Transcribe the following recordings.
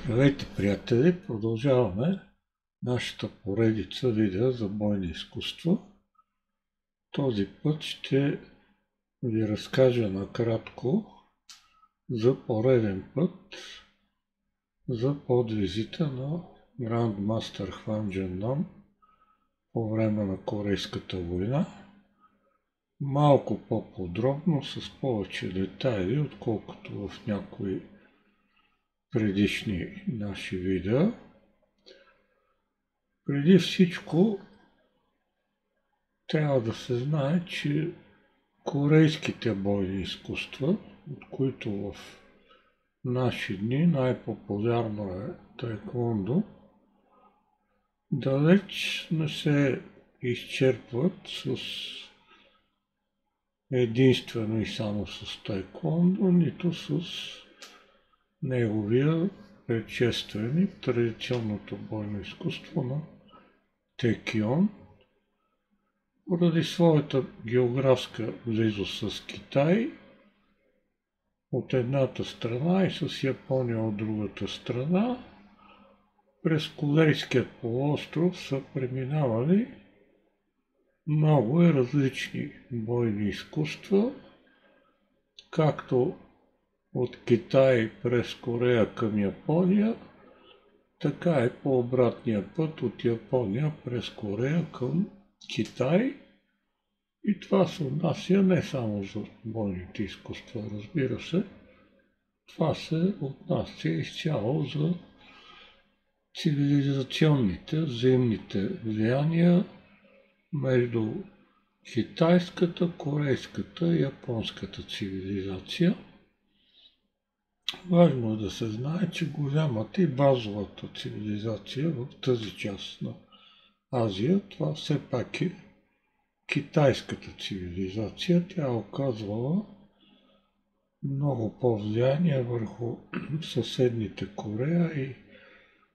Здравейте, приятели! Продължаваме нашата поредица видео за бойни изкуства. Този път ще ви разкажа накратко за пореден път за подвизите на Грандмастър Хван Джен Нам по време на Корейската война. Малко по-подробно, с повече детайли, отколкото в някои предишни наши видеа. Преди всичко трябва да се знае, че корейските бойни изкуства, от които в наши дни най-популярно е таеквондо, далеч не се изчерпват с единствено и само с таеквондо, нито с неговия предшественик, традиционното бойно изкуство на Таекион. Поради своята географска близост с Китай от едната страна и с Япония от другата страна, през Корейският полуостров са преминавали много и различни бойни изкуства, както от Китай през Корея към Япония, така и по обратния път от Япония през Корея към Китай. И това се отнася не само за бойните изкуства, разбира се. Това се отнася изцяло за цивилизационните, взаимните влияния между китайската, корейската и японската цивилизация. Важно е да се знае, че голямата и базовата цивилизация в тази част на Азия, това все пак е китайската цивилизация. Тя оказвала много по-влияние върху съседните Корея и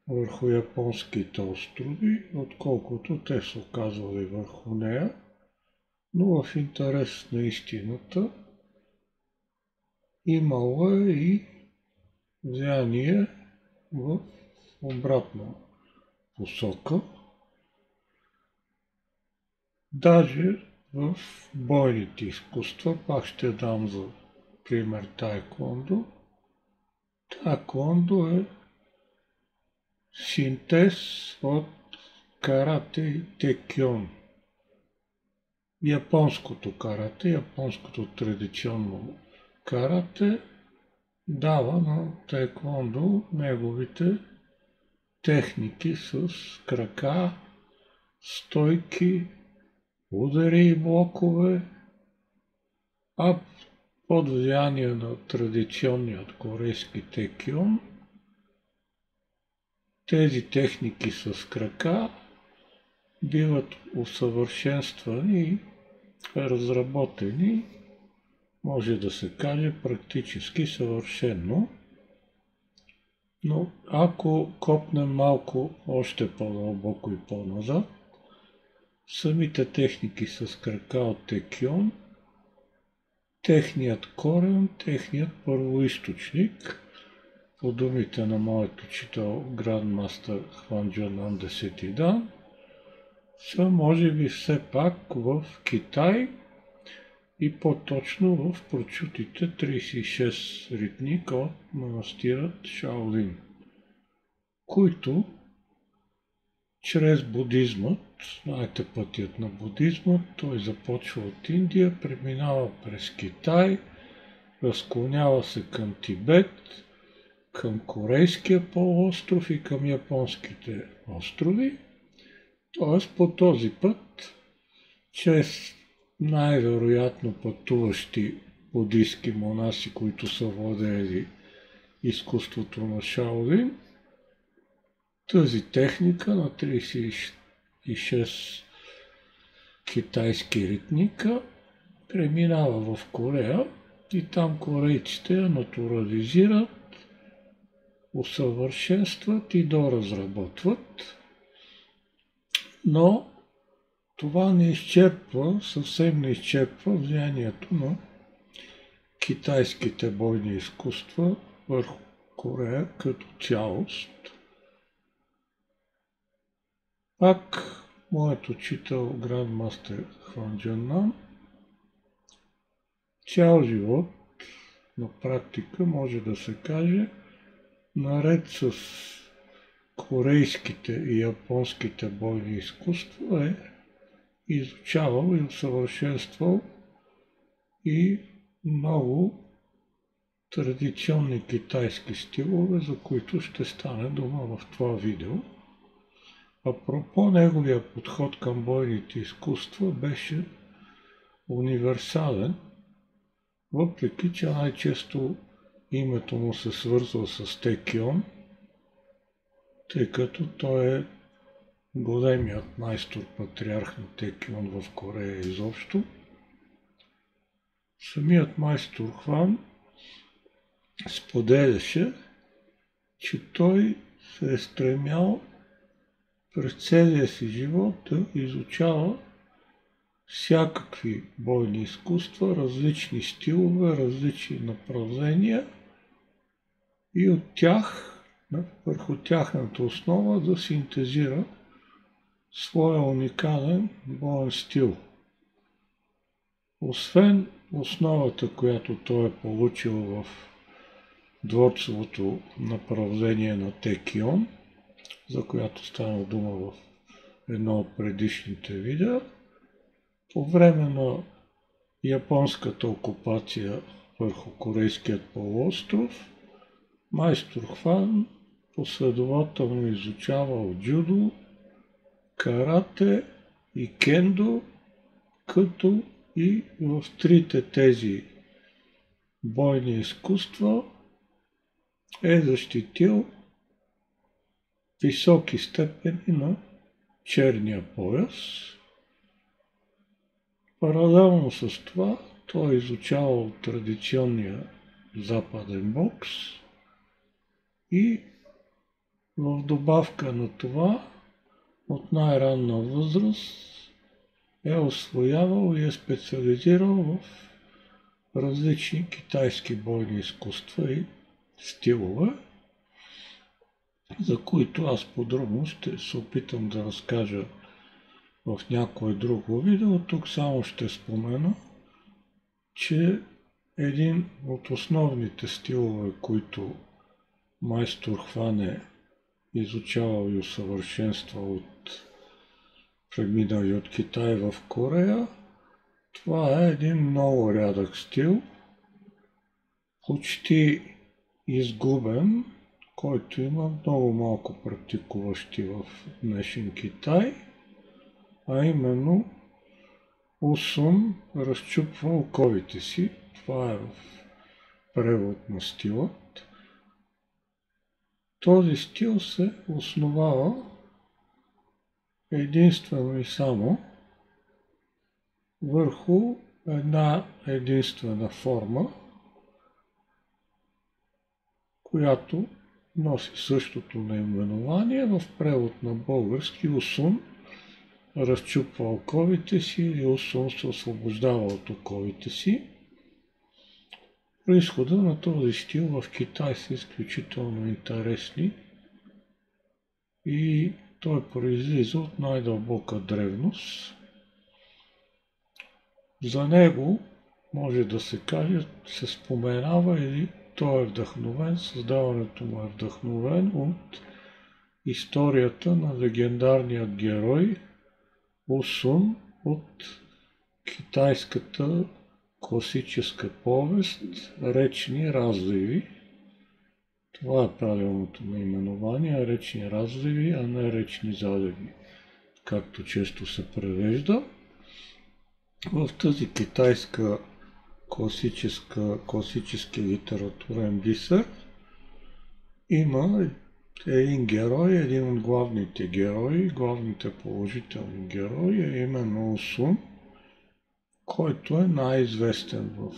върху японските острови, отколкото те са оказвали върху нея. Но в интерес на истината имало е и влияние в обратна посока. Даже в бойните изкуства, пак ще дам за пример таеквондо. Таеквондо е синтез от карате и текьон. Японското карате, японското традиционно карате дава на таеквондо неговите техники с крака, стойки, удари и блокове, а под влияние на традиционният корейски текьон тези техники с крака биват усъвършенствани и разработени, може да се каже, практически съвършено. Но ако копнем малко още по-дълбоко и по-назад, самите техники с крака от текьон, техният корен, техният първоизточник, по думите на моят учител Грандмастър Хван Джен Нам 10-ти дан, са може би все пак в Китай и по-точно в прочутите 36 ритника от манастирът Шаолин, които чрез будизмът, знаете пътят на будизма, той започва от Индия, преминава през Китай, разклонява се към Тибет, към Корейския полуостров и към японските острови. Т.е. по този път, чрез най-вероятно пътуващи будистки монаси, които са владели изкуството на Шаолин, тази техника на 36 китайски ритника преминава в Корея и там корейците я натурализират, усъвършенстват и доразработват. Но това не изчерпва, съвсем не изчерпва влиянието на китайските бойни изкуства върху Корея като цялост. Пак моят учител, грандмастер Хван Джан, цял живот на практика може да се каже, наред с корейските и японските бойни изкуства е изучавал и усъвършенствал и много традиционни китайски стилове, за които ще стане дума в това видео. Апропо, неговия подход към бойните изкуства беше универсален, въпреки че най-често името му се свързва с Текион, тъй като той е големият майстор-патриарх на Текион в Корея изобщо. Самият майстор Хван споделяше, че той се е стремял през целия си живот да изучава всякакви бойни изкуства, различни стилове, различни направления и от тях, върху тяхната основа да синтезира своя уникален боен стил. Освен основата, която той е получил в дворцовото направление на Текион, за която стана дума в едно от предишните видеа, по време на японската окупация върху Корейският полуостров, майстор Хван последователно изучавал джудо, карате и кендо, като и в трите тези бойни изкуства е защитил високи степени на черния пояс. Паралелно с това той е изучавал традиционния западен бокс и в добавка на това от най-ранна възраст е освоявал и е специализирал в различни китайски бойни изкуства и стилове, за които аз подробно ще се опитам да разкажа в някое друго видео. Тук само ще спомена, че един от основните стилове, които майстор Хван е изучавал и усъвършенствал от преминали от Китай в Корея, това е един много рядък стил, почти изгубен, който има много малко практикуващи в днешен Китай, а именно Усун разчупва оковите си. Това е в превод на стилът. Този стил се основава единствено и само върху една единствена форма, която носи същото наименование, в превод на български Усун разчупва оковите си или Усун се освобождава от оковите си. Произхода на този стил в Китай са изключително интересни и той произлиза от най-дълбока древност. За него може да се каже, се споменава или той е вдъхновен, създаването му е вдъхновен от историята на легендарният герой Усун от китайската класическа повест Речни разливи. Това е правилното наименование, речни разливи, а не речни заливи, както често се превежда. В тази китайска класически литературен бисер има един герой, един от главните герои, главните положителни герои, е именно Усун, който е най-известен в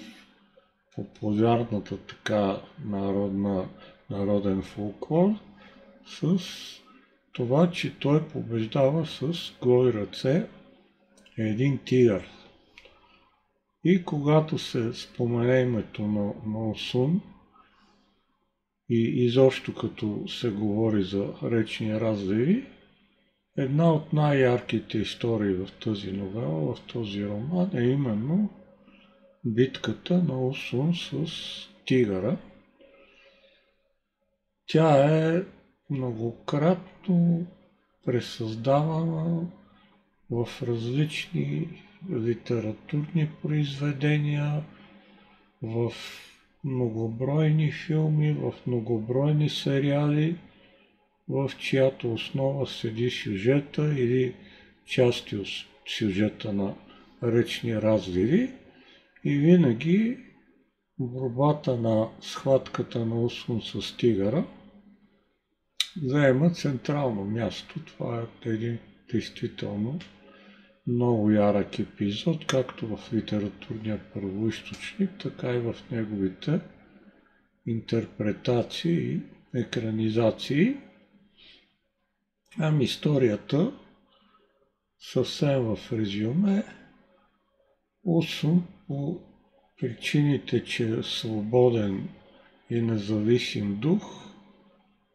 популярната така народен фолклор с това, че той побеждава с голи ръце един тигър. И когато се спомене името на Усун, и изобщо като се говори за речни разливи, една от най-ярките истории в тази новела, в този роман е именно битката на Усун с тигъра. Тя е многократно пресъздавана в различни литературни произведения, в многобройни филми, в многобройни сериали, в чиято основа седи сюжета или части от сюжета на речни разливи и винаги борбата на схватката на Усун с тигъра заема централно място. Това е един действително много ярък епизод, както в литературния първоизточник, така и в неговите интерпретации и екранизации. Историята, съвсем в резюме, Усун по причините, че е свободен и независим дух,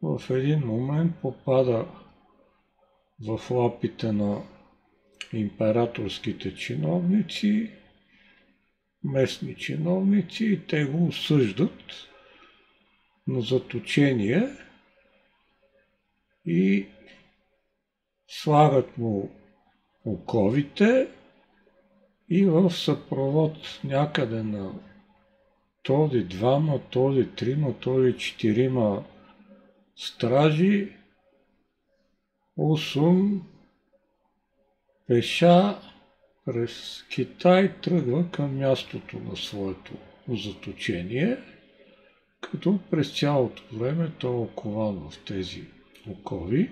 в един момент попада в лапите на императорските чиновници, местни чиновници, и те го осъждат на заточение и слагат му оковите и в съпровод някъде на този двама, този трима, този четирима стражи, Усун пеша през Китай тръгва към мястото на своето заточение, като през цялото време той е окован в тези окови.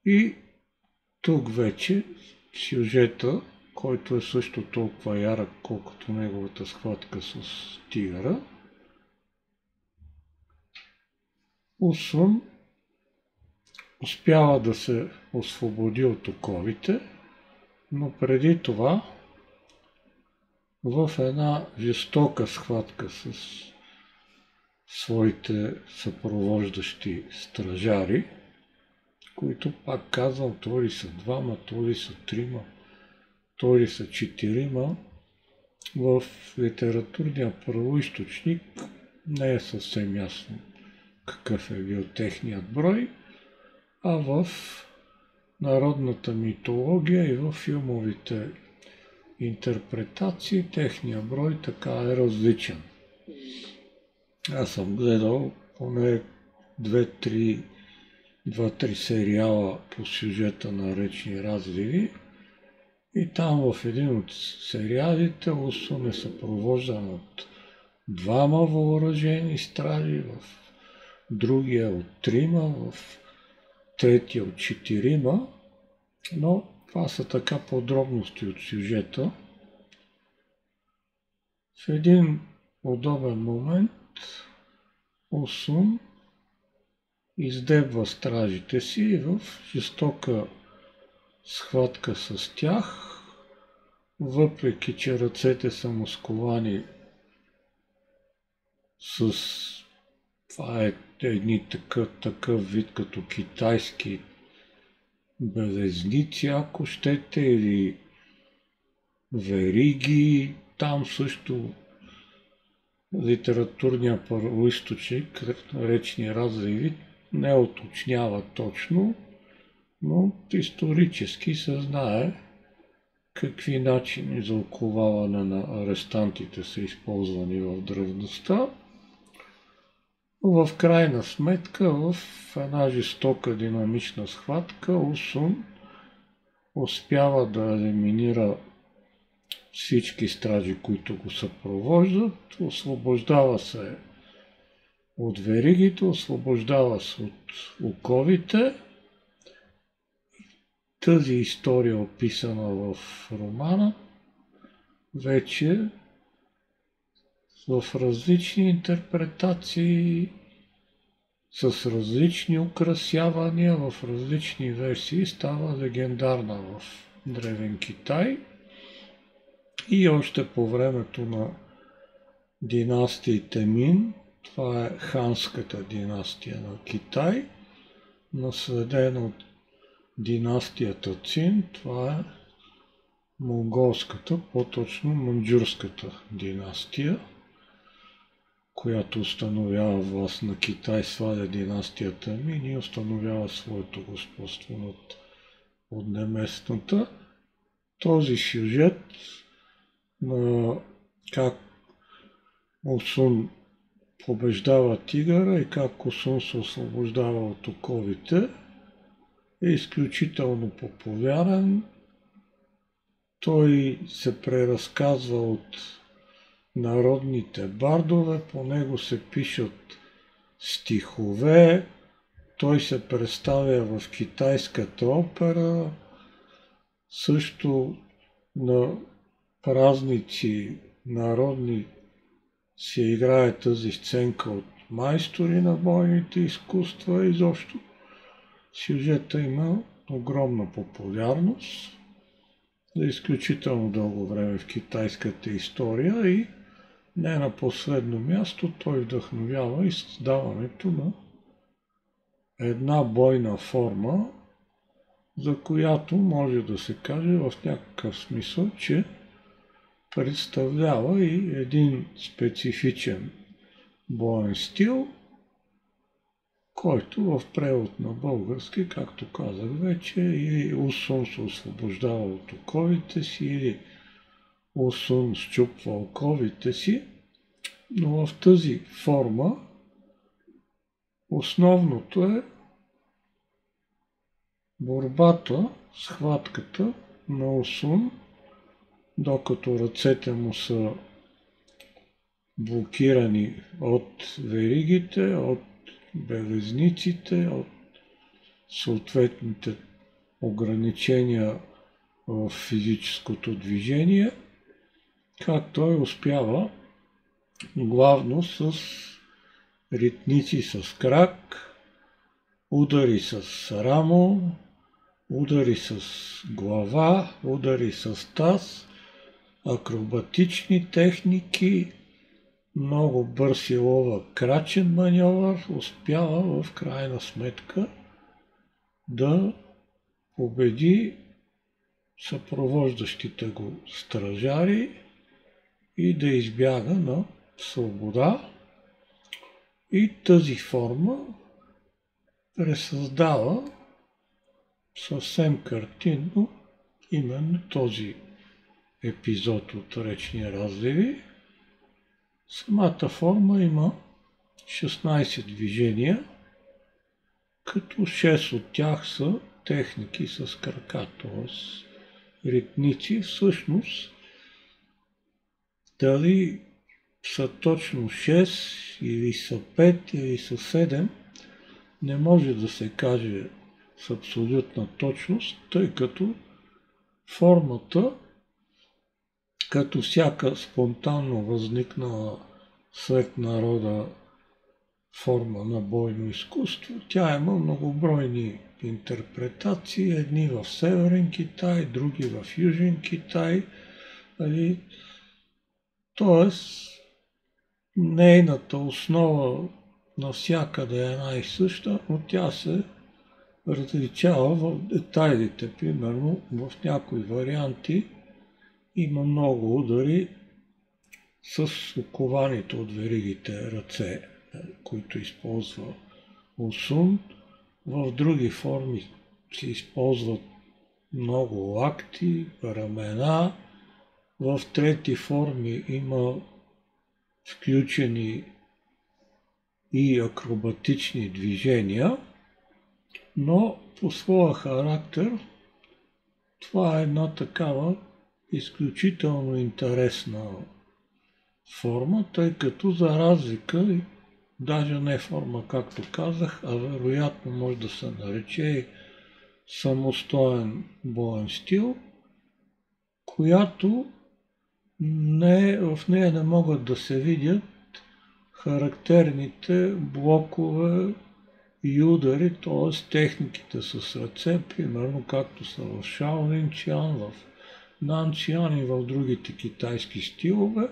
И тук вече сюжета, който е също толкова ярък, колкото неговата схватка с тигъра, Усун успява да се освободи от оковите, но преди това в една жестока схватка с своите съпровождащи стражари, които, пак казвам, то ли са двама, то ли са трима, то ли са четирима, в литературния първоизточник не е съвсем ясно какъв е бил техният брой, а в народната митология и в филмовите интерпретации техният брой така е различен. Аз съм гледал поне 2-3 сериала по сюжета на речни разливи и там в един от сериалите Усун е съпровождан от двама въоръжени стражи, в другия от трима, в третия от четирима, но това са така подробности от сюжета. В един удобен момент Усун издебва стражите си и в жестока схватка с тях, въпреки че ръцете са му сковани с това е такъв вид като китайски белезници, ако щете, или вериги. Там също литературния първоизточник, речни разливи, не уточнява точно, но исторически се знае какви начини за оковаване на арестантите са използвани в древността. В крайна сметка, в една жестока динамична схватка, Усун успява да елиминира всички стражи, които го съпровождат, освобождава се от веригите, освобождава се от оковите. Тази история, описана в романа, вече в различни интерпретации, с различни украсявания, в различни версии, става легендарна в Древен Китай и още по времето на династиите Мин, това е ханската династия на Китай, наследена от династията Цин, това е монголската, по-точно манджурската династия, която установява власт на Китай, сваля династията Мин и установява своето господство над Поднебесната. Този сюжет на как Осун побеждава тигъра и как Осун се освобождава от оковите е изключително популярен. Той се преразказва от народните бардове, по него се пишат стихове, той се представя в китайската опера, също на празници народни се играе тази сценка от майстори на бойните изкуства. Изобщо сюжета има огромна популярност за изключително дълго време в китайската история и не на последно място той вдъхновява и създаването на една бойна форма, за която може да се каже в някакъв смисъл, че представлява и един специфичен боен стил, който в превод на български, както казах вече, или Осун се освобождава от оковите си, или Осун счупва оковите си, но в тази форма основното е борбата, схватката на Осун, докато ръцете му са блокирани от веригите, от белезниците, от съответните ограничения в физическото движение, как той успява главно с ритници с крак, удари с рамо, удари с глава, удари с таз, акробатични техники, много бърз и ловък крачен маньовър, успява в крайна сметка да победи съпровождащите го стражари и да избяга на свобода. И тази форма пресъздава съвсем картинно именно този епизод от Речни разливи. Самата форма има 16 движения, като 6 от тях са техники с крака, т.е. ритници. Всъщност, дали са точно 6 или са 5 или са 7, не може да се каже с абсолютна точност, тъй като формата, като всяка спонтанно възникнала след народа форма на бойно изкуство, тя има многобройни интерпретации, едни в Северен Китай, други в Южен Китай. Тоест, нейната основа навсякъде е една и съща, но тя се различава в детайлите. Примерно, в някои варианти има много удари с окованите от веригите ръце, които използва Осун. В други форми се използват много лакти, рамена. В трети форми има включени и акробатични движения, но по своя характер това е една такава изключително интересна форма, тъй като за разлика, даже не форма, както казах, а вероятно може да се нарече и самостоен боен стил, която в нея не могат да се видят характерните блокове и удари, т.е. техниките с ръце, примерно както са в Шаолин Чиан, в Нан Чиан и в другите китайски стилове.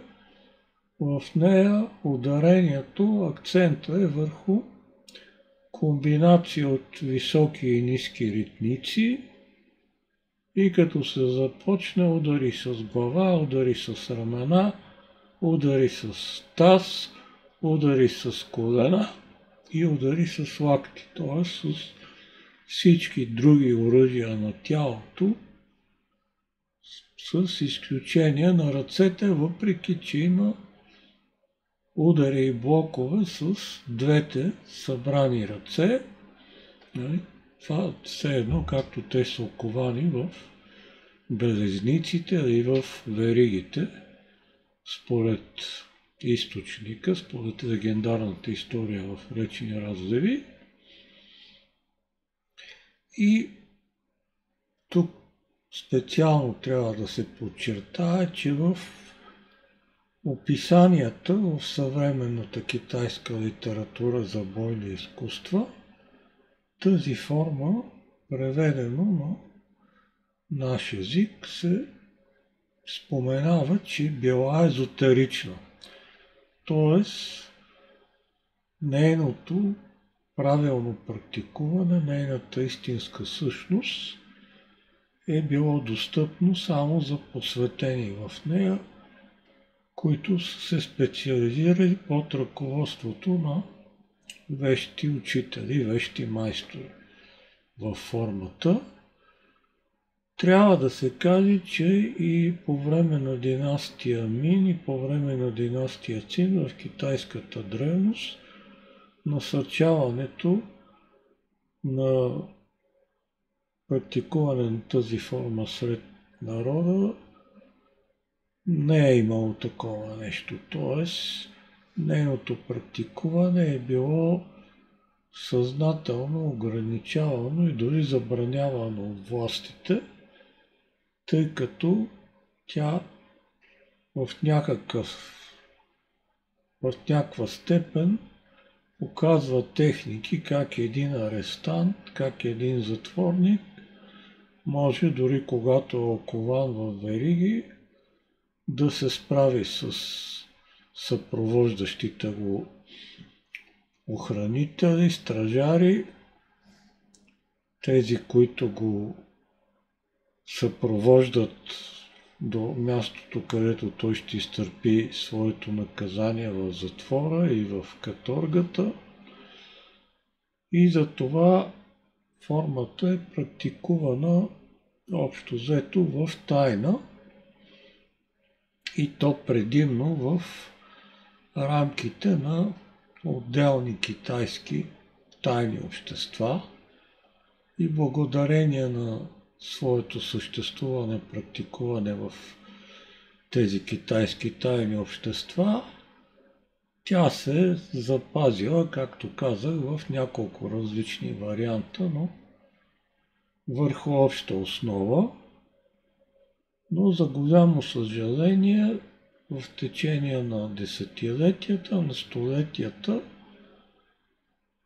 В нея ударението, акцента е върху комбинация от високи и ниски ритници и като се започне удари с глава, удари с ramена, удари с таз, удари с колена и удари с лакти, т.е. с всички други оръжия на тялото, с изключение на ръцете, въпреки че има удари и блокове с двете събрани ръце. Това все едно, както те са оковани в белезниците и в веригите, според източника, според легендарната история в речни разливи. И тук специално трябва да се подчертае, че в описанията в съвременната китайска литература за бойни изкуства тази форма, преведено на наш език, се споменава, че била езотерична. Тоест, нейното правилно практикуване, нейната истинска същност е било достъпно само за посветени в нея, които са се специализирали под ръководството на вещи учители, вещи майстори във формата. Трябва да се каже, че и по време на династия Мин и по време на династия Цин в китайската древност насърчаването на практикуване на тази форма сред народа не е имало такова нещо. Тоест, нейното практикуване е било съзнателно ограничавано и дори забранявано от властите, тъй като тя в някаква степен показва техники как един арестант, как един затворник може дори когато е окован в вериги да се справи с съпровождащите го охранители, стражари, тези, които го съпровождат до мястото, където той ще изтърпи своето наказание в затвора и в каторгата. И за това формата е практикувана общо взето в тайна и то предимно в рамките на отделни китайски тайни общества и благодарение на своето съществуване, практикуване в тези китайски тайни общества, тя се запазила, както казах, в няколко различни варианта, но върху обща основа. Но за голямо съжаление, в течение на десетилетията, на столетията,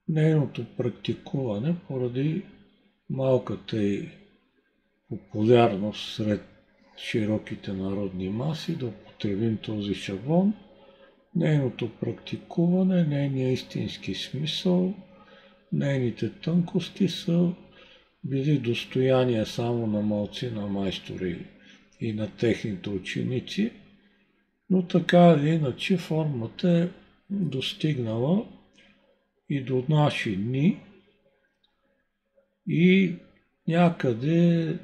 нейното практикуване поради малката и популярност сред широките народни маси, да употребим този шаблон, нейното практикуване, нейният истински смисъл, нейните тънкости са били достояние само на малцина майстори и на техните ученици, но така или иначе формата е достигнала и до наши дни и някъде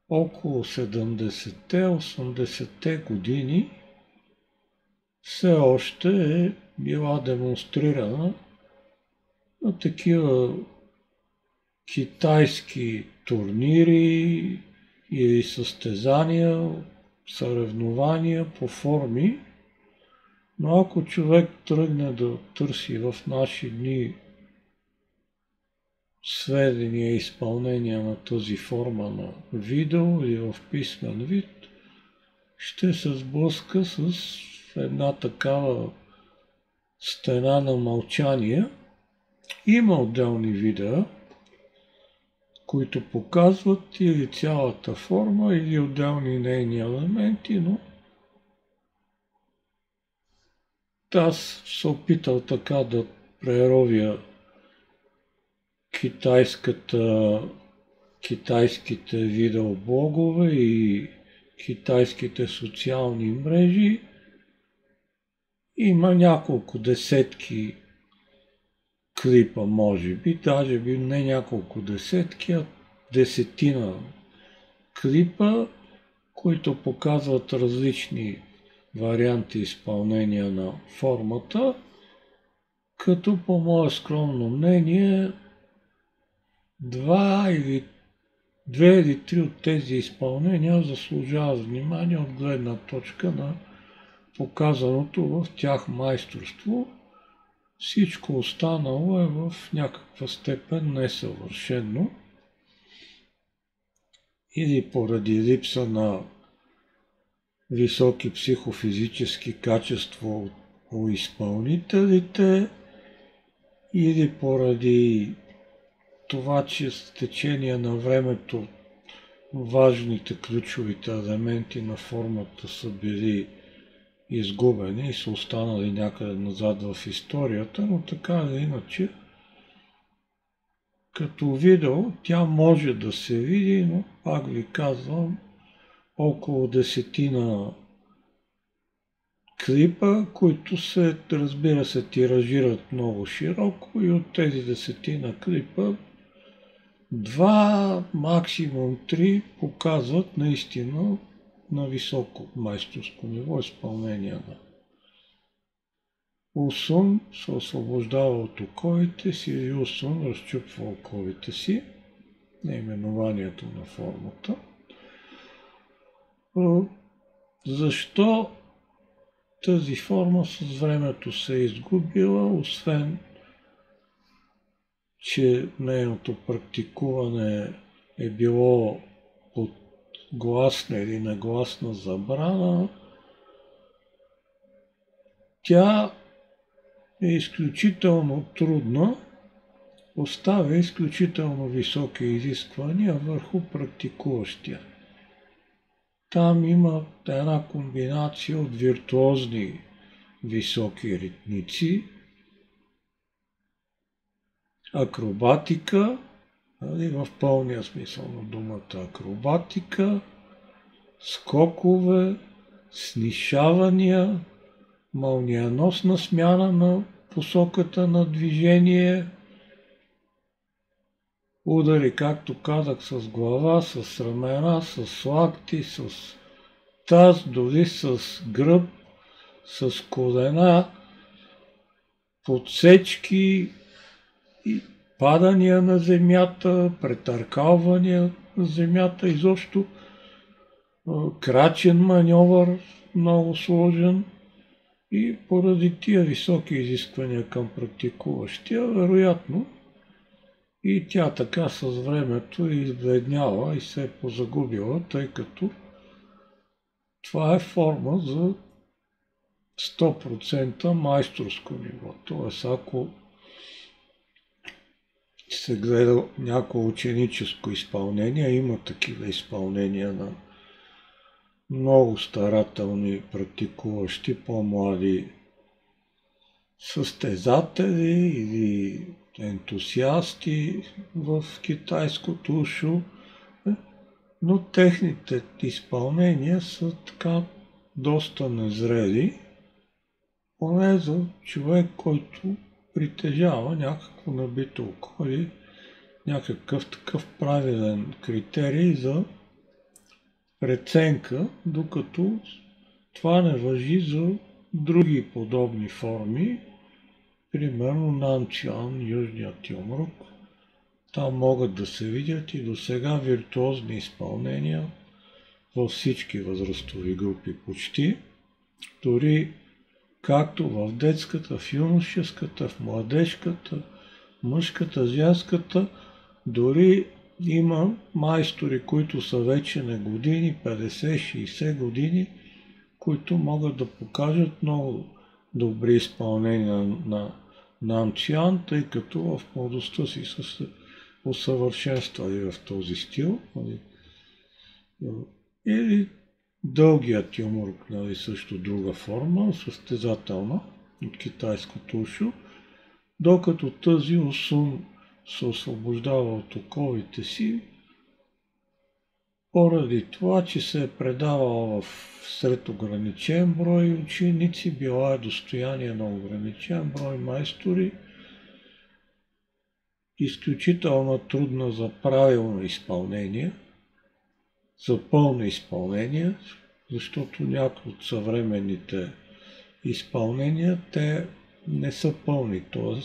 около 70-те, 80-те години все още е била демонстрирана на такива китайски турнири или състезания, съревнования по форми, но ако човек тръгне да търси в наши дни сведения и изпълнения на тази форма на видео или в писмен вид, ще се сблъска с една такава стена на мълчание. Има отделни видеа, които показват или цялата форма, или отделни нейни елементи, но аз се опитал така да преровя китайските видеоблогове и китайските социални мрежи. Има няколко десетки клипа, може би, даже би не няколко десетки, а десетина клипа, които показват различни варианти изпълнения на формата, като по мое скромно мнение две или три от тези изпълнения заслужават внимание от гледна точка на показаното в тях майсторство. Всичко останало е в някаква степен несъвършено или поради липса на високи психофизически качества у изпълнителите, или поради това, че с течение на времето важните, ключовите елементи на формата са били изгубени и са останали някъде назад в историята, но така или иначе, като видео тя може да се види, но пак ви казвам, около десетина клипа, които се, разбира се, тиражират много широко, и от тези десетина клипа два, максимум три показват наистина на високо майсторско ниво изпълнение на Усун се освобождава от оковите си и Усун разчупва оковите си, наименованието на формата. Защо тази форма с времето се е изгубила, освен че нейното практикуване е било под гласна или негласна забрана, тя е изключително трудна, поставя изключително високи изисквания върху практикуващия. Там има една комбинация от виртуозни високи ритници, акробатика, в пълния смисъл на думата акробатика, скокове, снишавания, мълниеносна смяна на посоката на движение, удари, както казах, с глава, с рамена, с лакти, с таз, дори с гръб, с колена, подсечки и падания на земята, претъркалвания на земята, изобщо крачен маньовър, много сложен, и поради тия високи изисквания към практикуващия, вероятно и тя така с времето е избледняла и се е позагубила, тъй като това е форма за 100% майсторско ниво. Тоест, ако се гледа някое ученическо изпълнение, има такива изпълнения на много старателни практикуващи, по-млади състезатели или ентусиасти в китайското ушу, но техните изпълнения са така доста незрели, поне за човек, който притежава някакво набито око или някакъв такъв правилен критерий за преценка, докато това не важи за други подобни форми, примерно Нанчан, Южният Юмрук. Там могат да се видят и досега виртуозни изпълнения във всички възрастови групи почти, дори както в детската, в юношеската, в младежката, мъжката, женската, дори има майстори, които са вече на години, 50-60 години, които могат да покажат много добри изпълнения на Нанчан, тъй като в младостта си са се усъвършенствали в този стил. Или дългият юмор, също друга форма, състезателна. от китайското ушу, докато тази Осун се освобождава от оковите си, поради това, че се е предавала сред ограничен брой ученици, била е достояние на ограничен брой майстори, изключително трудна за правилно изпълнение, за пълно изпълнение, защото някои от съвременните изпълнения, те не са пълни. Т.е.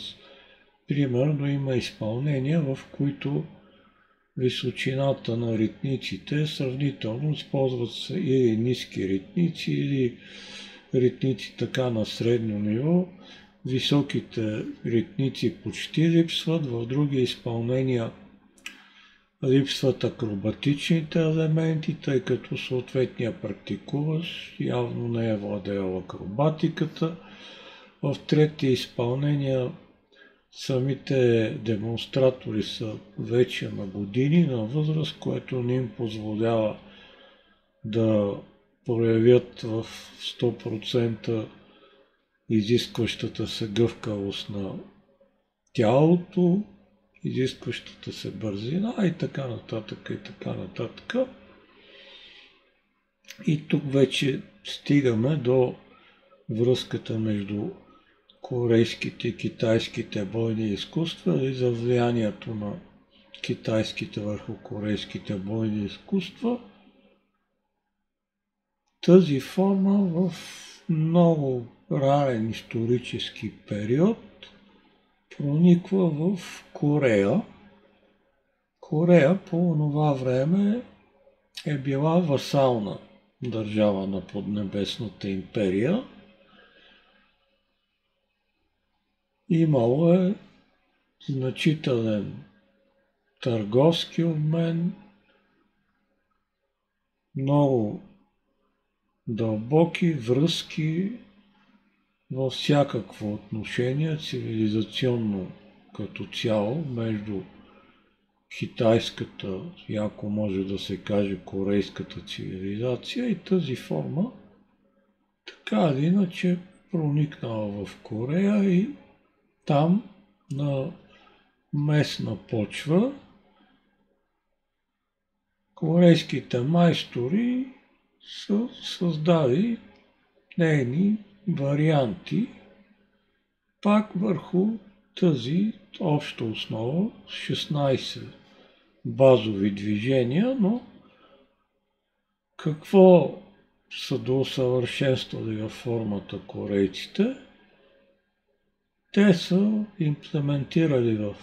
примерно има изпълнения, в които височината на ритниците сравнително използват се или ниски ритници, или ритници така на средно ниво. Високите ритници почти липсват, в други изпълнения липсват акробатичните елементи, тъй като съответния практикуващ явно не е владеял акробатиката. В трети изпълнения самите демонстратори са вече на години, на възраст, което не им позволява да проявят в 100% изискващата се гъвкавост на тялото, изискващата се бързина и така нататък, и така нататък. И тук вече стигаме до връзката между корейските и китайските бойни изкуства и за влиянието на китайските върху корейските бойни изкуства. Тази форма в много ранен исторически период прониква в Корея. Корея по това време е била васална държава на Поднебесната империя. Имало е значителен търговски обмен, много дълбоки връзки във всякакво отношение, цивилизационно като цяло, между китайската, яко може да се каже корейската цивилизация и тази форма, така или иначе проникнала в Корея и там на местна почва корейските майстори са създали нейни варианти пак върху тази обща основа, 16 базови движения, но какво са доусъвършенствали във формата корейците? Те са имплементирали в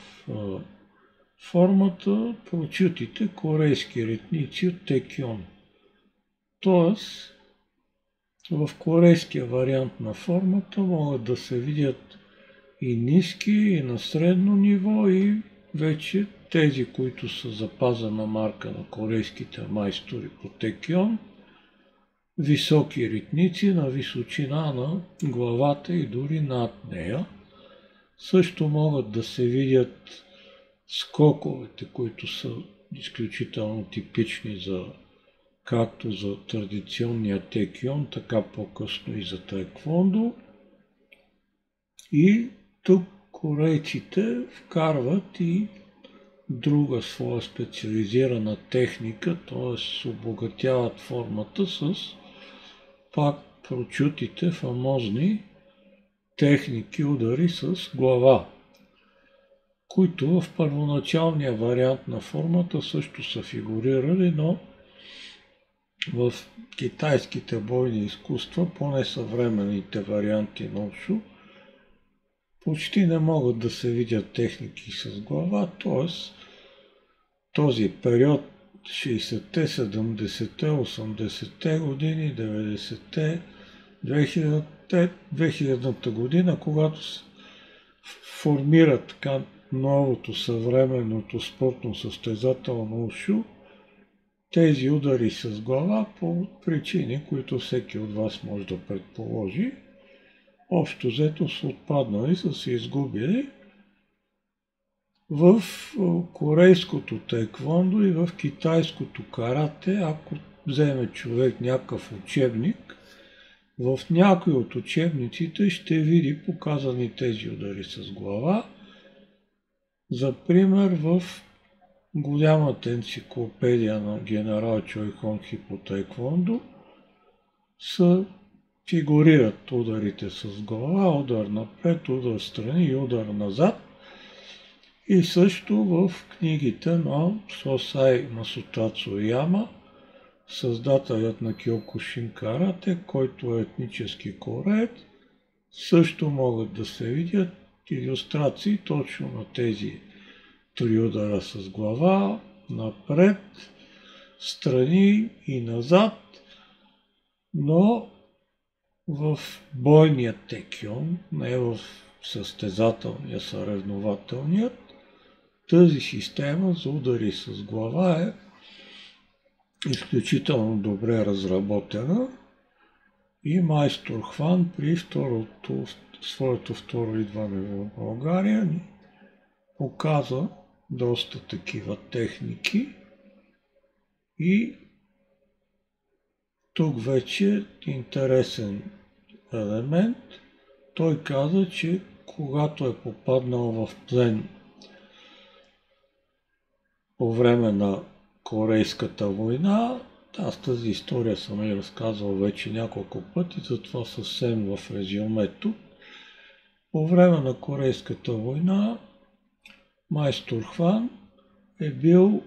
формата прочутите корейски ритници от Текьон. Тоест, в корейския вариант на формата могат да се видят и ниски, и на средно ниво, и вече тези, които са запазена марка на корейските майстори по Текьон, високи ритници на височина на главата и дори над нея. Също могат да се видят скоковете, които са изключително типични както за традиционния текьон, така по-късно и за таеквондо. И тук корейците вкарват и друга своя специализирана техника, т.е. обогатяват формата с пак прочутите фамозни техники удари с глава, които в първоначалния вариант на формата също са фигурирали, но в китайските бойни изкуства, поне съвременните варианти на ушу, почти не могат да се видят техники с глава, т.е. този период 60-те, 70-те, 80-те години, 90-те, 2000-та година, когато се формира така новото съвременното спортно състезателно ушу, тези удари с глава по причини, които всеки от вас може да предположи, общо взето са отпаднали, са се изгубили. В корейското таеквондо и в китайското карате, ако вземе човек някакъв учебник в някои от учебниците ще види показани тези удари с глава. За пример, в голямата енциклопедия на генерал Чойхон по таеквондо фигурират ударите с глава, удар напред, удар страни и удар назад. И също в книгите на Сосай Масутацу Яма, създателят на Киокушин карате, който е етнически кореец, също могат да се видят илюстрации точно на тези три удара с глава, напред, страни и назад, но в бойния текьон, не в състезателния, съревнователният, тази система за удари с глава е изключително добре разработена и майстор Хван при своето второ идване в България ни показа доста такива техники и тук вече интересен елемент. Той каза, че когато е попаднал в плен по време на Корейската война, аз тази история съм я разказвал вече няколко пъти, затова съвсем в резюмето. По време на Корейската война майстор Хван е бил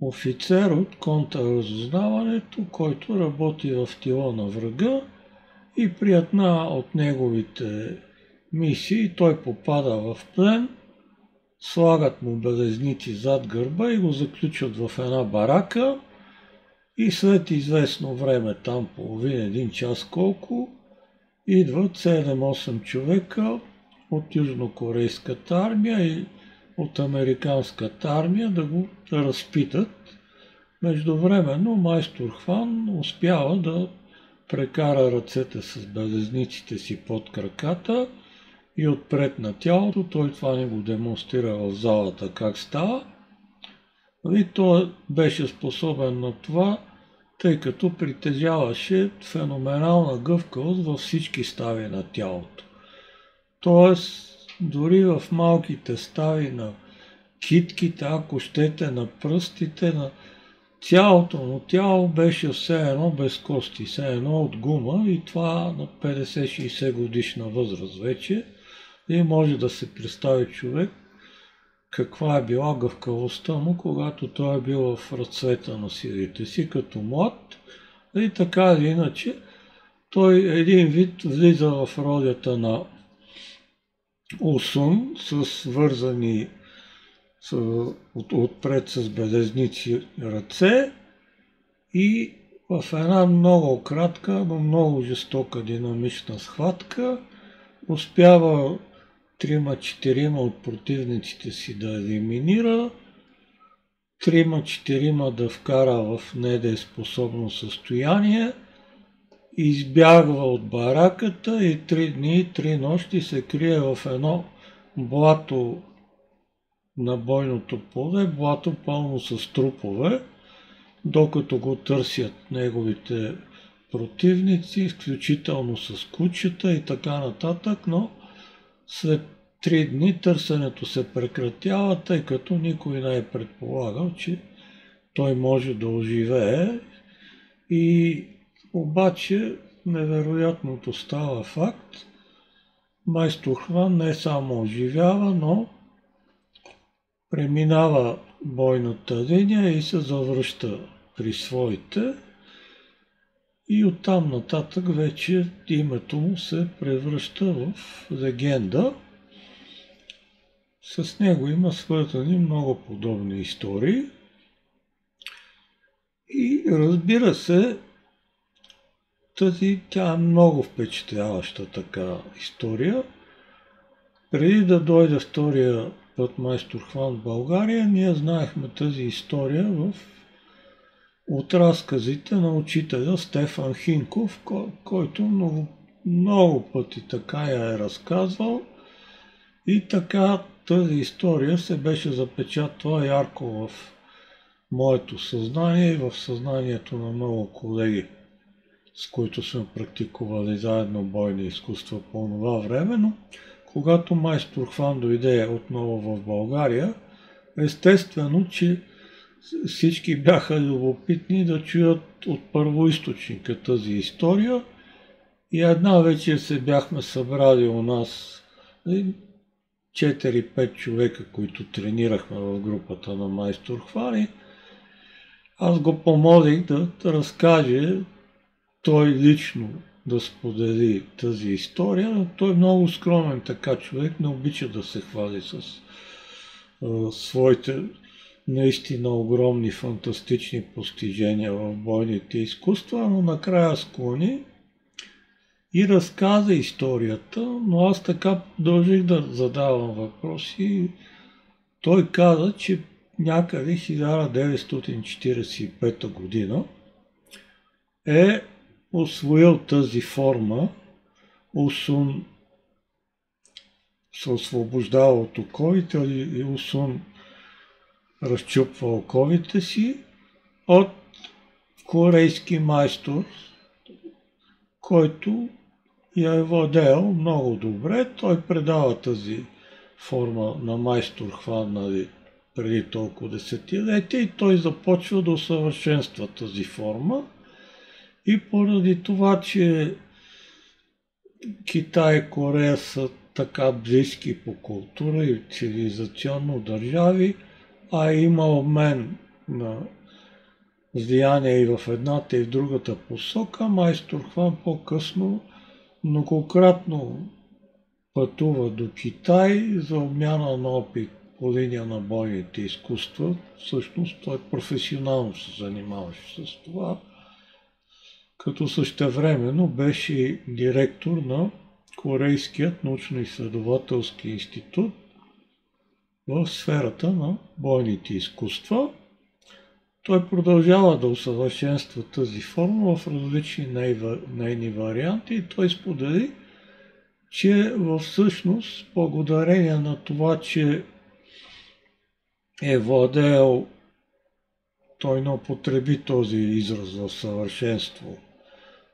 офицер от контрразузнаването, който работи в тила на врага и при една от неговите мисии той попада в плен, слагат му белезници зад гърба и го заключат в една барака и след известно време, там половин-един час колко, идват 7-8 човека от южнокорейската армия и от американската армия да го разпитат. Междувременно майстор Хван успява да прекара ръцете с белезниците си под краката и отпред на тялото. Той това не го демонстрира в залата как става. И той беше способен на това, тъй като притежаваше феноменална гъвкавост във всички стави на тялото. Тоест, дори в малките стави на китките, ако щете, на пръстите, на цялото му тяло беше все едно без кости, все едно от гума и това на 50-60 годишна възраст вече. И може да се представи човек каква е била гъвкавостта му, когато той е бил в разцвета на силите си като млад. И така или иначе, той един вид влиза в ролята на Усун, с вързани отпред с белезници ръце и в една много кратка, но много жестока динамична схватка успява 3-4 от противниците си да елиминира, 3-4 да вкара в недееспособно състояние, избягва от бараката и 3 дни и 3 нощи се крие в едно блато на бойното поле, блато пълно с трупове, докато го търсят неговите противници, изключително с кучета и така нататък, но след 3 дни търсенето се прекратява, тъй като никой не е предполагал, че той може да оживее. И обаче невероятното става факт. Майстор Хван не само оживява, но преминава бойната линия и се завръща при своите. И оттам нататък вече името му се превръща в легенда. С него има свързани много подобни истории. И разбира се, тя е много впечатляваща така история. Преди да дойде втория път майстор Хван в България, ние знаехме тази история от разказите на учителя Стефан Хинков, който много пъти така я е разказвал и така тази история се беше запечатала ярко в моето съзнание и в съзнанието на много колеги. с които сме практикували заедно бойни изкуства по това време, но когато майстор Хван дойде отново в България, естествено, че всички бяха любопитни да чуят от първоизточника тази история и една вечер се бяхме събрали у нас 4-5 човека, които тренирахме в групата на майстор Хван и аз го помолих да разкаже той лично да сподели тази история, но той е много скромен така човек, не обича да се хвали с своите наистина огромни фантастични постижения в бойните изкуства, но накрая склони и разказа историята, но аз така продължих да задавам въпроси. Той каза, че някъде 1945 година е усвоил тази форма, Усун се освобождава от оковите и Усун разчупва оковите си от корейски майстор, който я е владеел много добре. Той предава тази форма на майстор Хван преди толкова десетилетия и той започва да усъвършенства тази форма. И поради това, че Китай и Корея са така близки по култура и цивилизационно държави, а има обмен на влияние и в едната и в другата посока, майстор Хван по-късно многократно пътува до Китай за обмяна на опит по линия на бойните изкуства. Всъщност той професионално се занимаваше с това, като същевременно беше директор на Корейският научно-изследователски институт в сферата на бойните изкуства. Той продължава да усъвършенства тази форма в различни нейни варианти и той сподели, че всъщност благодарение на това, че е владеел, той не употреби този израз в съвършенство,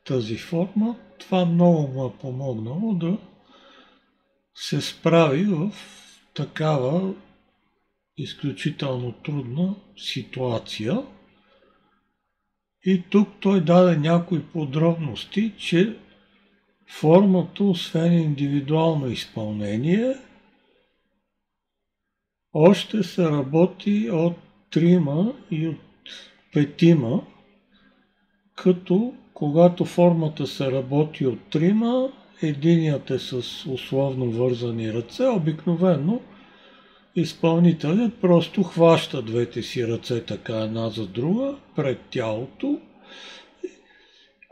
тази форма, това много му е помогнало да се справи в такава изключително трудна ситуация. И тук той даде някои подробности, че формата, освен индивидуално изпълнение, още се работи от 3 и от 5, като когато формата се работи от 3, единият е с условно вързани ръце, обикновено изпълнителят просто хваща двете си ръце така една за друга пред тялото,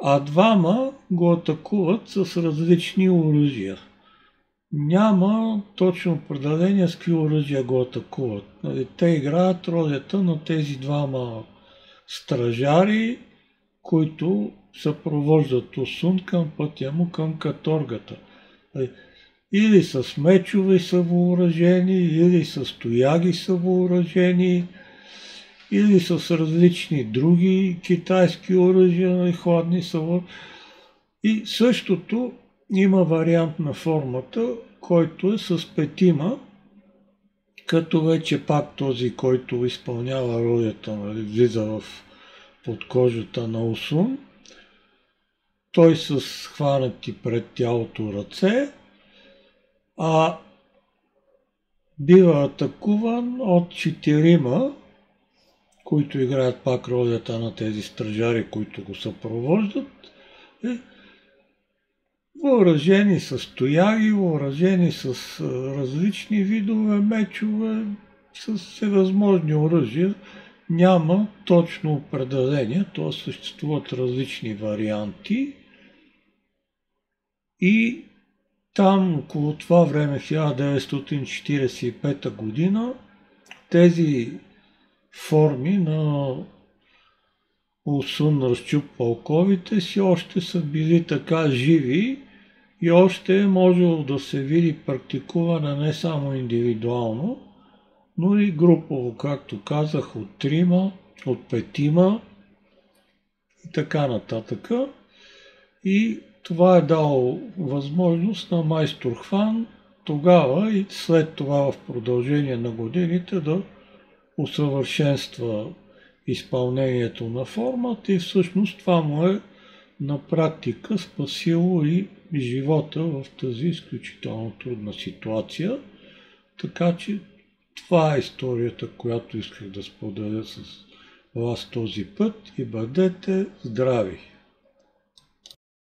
а 2 го атакуват с различни оръжия. Няма точно определение с какви оръжия го атакуват. Те играят ролята на тези 2 стражари, които съпровождат Усун към пътя му към каторгата. Или с мечове са въоръжени, или с тояги са въоръжени, или с различни други китайски оръжия и хладни са въоръжени. И същото има вариант на формата, който е с 5, като вече пак този, който изпълнява ролята, влиза под кожата на Усун, той с хванати пред тялото ръце, а бива атакуван от 4, които играят пак ролята на тези стражари, които го съпровождат, въоръжени с тояги, въоръжени с различни видове мечове, с всевъзможни оръжия. Няма точно определение, т.е. съществуват различни варианти и там около това време, 1945 година, тези форми на Усун разчупва оковите си още са били така живи и още е можело да се види практикуване не само индивидуално, но и групово, както казах, от 3, от 5 и така нататък. И това е дало възможност на майстор Хван тогава и след това в продължение на годините да усъвършенства изпълнението на формата и всъщност това му е на практика спасило и живота в тази изключително трудна ситуация. Така че това е историята, която исках да споделя с вас този път и бъдете здрави!